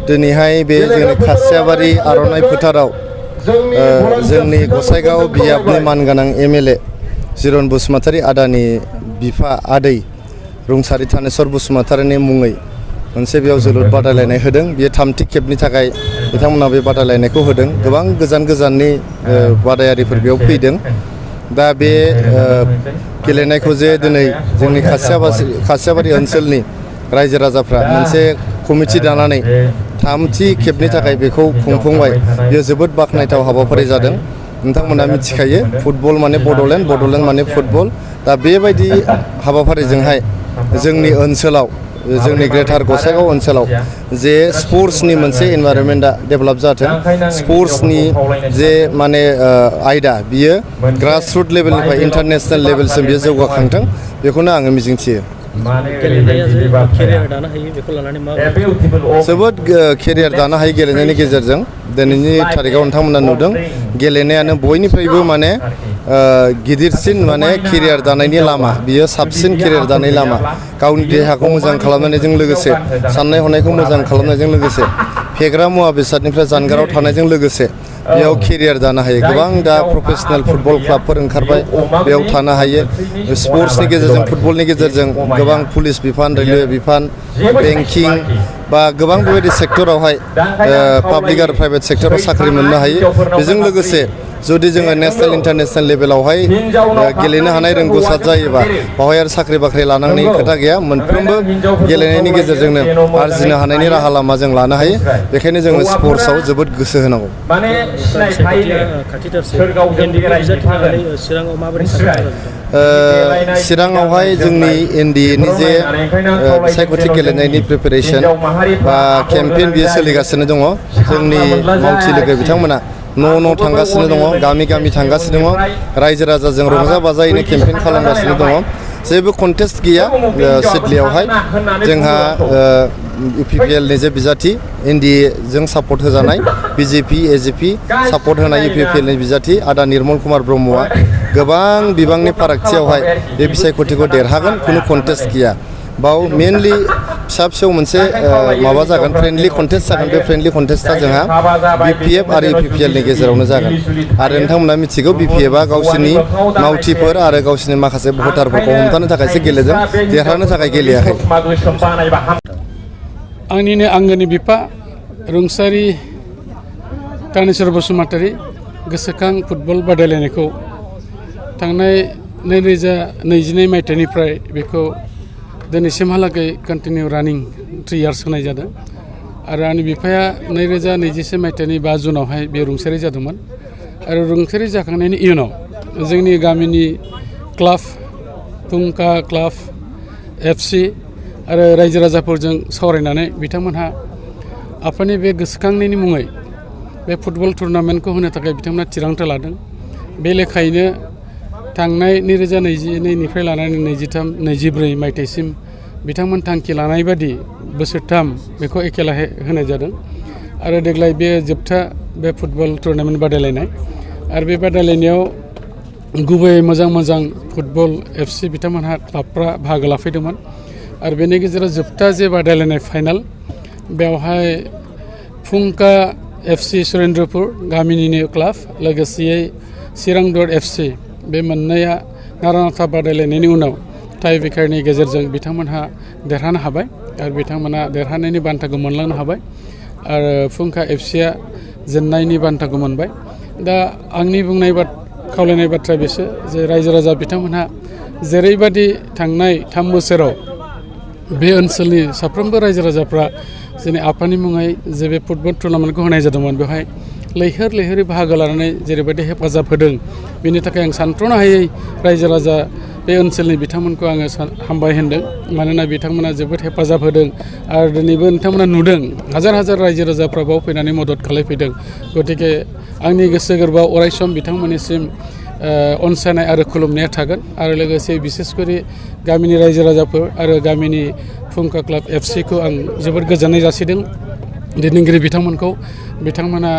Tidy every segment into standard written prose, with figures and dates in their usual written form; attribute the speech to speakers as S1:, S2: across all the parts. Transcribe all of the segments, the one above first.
S1: दिनैहाय बे जोंनि खासियाबारि आर'नाइ फोथाराव जोंनि गसाइगाव बियाबनि मानगोनां एमएलए जिरन बसुमतारी आदानि बिफा आदै रुंसारि थानेश्वर बसुमतारीनि मुङै मोनसे बेयाव जोलुर बादायलायनाय होदों। बेयो थामथि खेबनि थाखाय बिथांमोना बे बादायलायनायखौ होदों। गोबां गोजान गोजाननि बादायारिफोर बेयाव फैदों। दा बे गेलेनायखौ जे दिनै जोंनि खासियाबारि ओनसोलनि रायजो राजाफ्रा मोनसे कमिटि दानानै थामथि खेबनि थाखाय बेखौ खुंफुंबाय। बेयो जोबोद बाख्नायथाव हाबाफारि जादों। नोंथांमोना मिथिखायो फुटबल माने बड'लेण्ड, बड'लेण्ड माने फुटबल। दा बेबायदि हाबाफारिजोंहाय जोंनि ओनसोलाव, जोंनि ग्रेटार गसाइगाव ओनसोलाव जे स्पर्ट्सनि मोनसे एनभायरनमेन्टआ डेभेलप जाथों, स्पर्ट्सनि जे माने आयदा बियो ग्रासरुट लेभेलनिफ्राय इन्टारनेसनेल लेभेलसिम बियो जौगाखांथों, बेखौनो आङो मिजिंथियो। जोबोद केरियार दानो हायो गेलेनायनि गेजेरजों। दिनैनि थारिखाव नोंथांमोना नुदों गेलेनायानो बयनिफ्रायबो माने गिदिरसिन माने केरियार दानायनि लामा, बियो साबसिन केरियार दानाय लामा। गावनि देहाखौ मोजां खालामनायजों लोगोसे, साननाय हनायखौ मोजां खालामनायजों लोगोसे, फेग्रा मुवा बेसादनिफ्राय जानगाराव थानायजों लोगोसे बेयाव केरियार दानो हायो। गोबां दा प्रफेसनेल फुटबल क्लाबफोर ओंखारबाय, बेयाव थानो हायो। स्पर्ट्सनि गेजेरजों, फुटबलनि गेजेरजों गोबां पुलिस बिफान, रेलवे बिफान, बेंकिं बा गोबां बेबायदि सेक्टरावहाय पाब्लिक आरो प्राइभेट सेक्टराव साख्रि मोननो हायो। बेजों लोगोसे जुदि जोङो नेसनेल इन्टारनेसनेल लेभेलावहाय गेलेनो हानाय रोंगौसार जायोबा बेवहाय आरो साख्रि बाख्रि लानांनायनि खोथा गैया। मोनफ्रोमबो गेलेनायनि गेजेरजोंनो आरजिनो हानायनि राहा लामा जों लानो हायो। बेखायनो जोङो स्पर्ट्सआव जोबोद गोसो होनांगौ। चिराङावहाय जोंनि एनडिएनि जे बिसायख'थि गेलेनायनि प्रिपेरेसन बा केम्पेइन बियो सोलिगासिनो दङ। जोंनि मावथि लोगो बिथांमोना न' थांगासिनो दङ, गामि गामि थांगासिनो दङ, रायजो राजाजों रंजा बाजायैनो केम्पेइन खालामगासिनो दङ। जेबो कन्टेस्ट गैया सिडलियावहाय। जोंहा इउपिपिएलनि जे बिजाथि, एनडिएजों सापर्ट होजानाय, बिजेपि एजेपि सापर्ट होनाय इउपिपिएलनि बिजाथि आदा निर्मल कुमार ब्रह्मआ गोबां बिबांनि फारागथियावहाय बे बिसायख'थिखौ देरहागोन, खुनु कन्टेस्ट गैया। बाव मेनलि फिसा फिसौ मोनसे माबा जागोन, फ्रेन्डलि कन्टेस्ट जागोन। बे फ्रेन्डलि कन्टेस्टआ जोंहा बिपिएफ आरो इउपिपिएलनि गेजेरावनो जागोन। आरो नोंथांमोना मिथिगौ बिपिएफआ गावसोरनि मावथिफोर आरो गावसोरनि माखासे भटारफोरखौ हमथानो थाखायसो गेलेदों, देरहानो थाखाय गेलेयाखै।
S2: आंनिनो आंगोनि बिफा रुंसारि थानेश्वर बसुमतारी गोसोखां फुटबल बादायलायनायखौ थांनाय 2022 मायथाइनिफ्राय बेखौ दिनैसिमहालागै कन्टिनिउ रानिं 3 इयार्स होनाय जादों। आरो आंनि बिफाया 2021 मायथाइनि 5 जुनावहाय बे रुंसारि जादोंमोन। आरो रुंसारि जाखांनायनि इयुनाव जोंनि गामिनि क्लाब, फुंखा क्लाब, एफसि आरो रायजो राजाफोरजों सावरायनानै बिथांमोनहा आफानि बे गोसोखांनायनि मुङै बे फुटबल टुर्नामेन्टखौ होनो थाखाय बिथांमोना थिरांथा लादों। बे लेखायैनो थांनाय 2022निफ्राय लानानै 23-24 मायथाइसिम बिथांमोन थांखि लानाय बादि बोसोरथाम बेखौ एखेलाहे होनाय जादों। आरो देग्लाय बे जोबथा बे फुटबल टुर्नामेन्ट बादायलायनाय। आरो बे बादायलायनायाव गुबैयै मोजां फुटबल एफसि बिथांमोनहा क्लाबफ्रा बाहागो लाफैदोंमोन। आरो बेनि गेजेराव जोबथा जे बादायलायनाय फाइनाल, बेवहाय फुंखा एफसि सुरेन्द्रपुर गामिनिनो क्लाब, लोगोसेयै चिरां दर एफसि, बे मोननैया नारानाथा बादायलायनायनि उनाव टाइ ब्रेकारनि गेजेरजों बिथांमोनहा देरहानो हाबाय। आरो बिथांमोना देरहानायनि बान्थाखौ मोनलांनो हाबाय। आरो फुंखा एफसिया जेननायनि बान्थाखौ मोनबाय। दा आंनि बुंनाय खावलायनाय बाथ्राया बेसो जे रायजो राजा बिथांमोनहा जेरैबायदि थांनाय 3 बोसोराव बे ओनसोलनि साफ्रोमबो रायजो राजाफ्रा जोंनि आफानि मुङै जे बे फुटबल टुर्नामेन्टखौ होनाय जादोंमोन, बेवहाय लैहोरै बाहागो लानानै जेरैबायदि हेफाजाब होदों, बेनि थाखाय आं सानथ्र'नो हायै रायजो राजा बे ओनसोलनि बिथांमोनखौ आङो हामबाय होनदों। मानोना बिथांमोना जोबोद हेफाजाब होदों। आरो दिनैबो नोंथांमोना नुदों हाजार रायजो राजाफ्रा बाव फैनानै मदद खालामफैदों। गतिके आंनि गोसो गोरबोआव अरायसम बिथांमोननिसिम अनसायनाय आरो खुलुमनाया थागोन। आरो लोगोसे बिसेसकरि गामिनि रायजो राजाफोर आरो गामिनि फुंखा क्लाब एफसिखौ आं जोबोद गोजोननाय जासिदों। दैदेनगिरि बिथांमोनखौ, बिथांमोना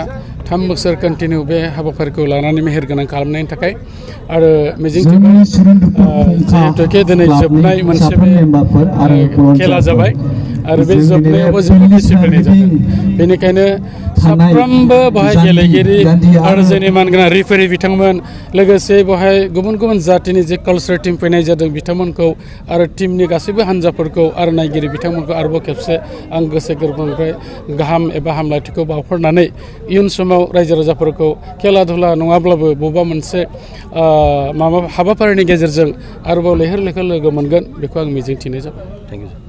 S2: 3 बोसोर कन्टिनिउ बे हाबाफारिखौ लानानै मेहेरगोनां खालामनायनि थाखाय। आरो मिजिंथिबाय जिहेतुके दिनै जोबनाय मोनसे बे खेला जाबाय। आरो बे जोबनायावबो जोबोद डिसिप्लिनै जागोन बेनिखायनो साफ्रोमबो बेवहाय गेलेगिरि आरो जोंनि मानगोनां रिफारि बिथांमोन लोगोसे बेवहाय गुबुन गुबुन जातिनि जे कालचार टिम फैनाय जादों बिथांमोनखौ आरो टिमनि गासैबो हान्जाफोरखौ आरो नायगिरि बिथांमोनखौ आरोबाव खेबसे आं गोसो गोरबोनिफ्राय गाहाम एबा हामलायथिखौ बावहरनानै इयुन समाव रायजो राजाफोरखौ खेला धुला नङाब्लाबो बबेबा मोनसे हाबाफारिनि गेजेरजों आरोबाव लैहोर लैहोर लोगो मोनगोन बेखौ आं मिजिंथिनाय जाबाय।
S3: Thank you.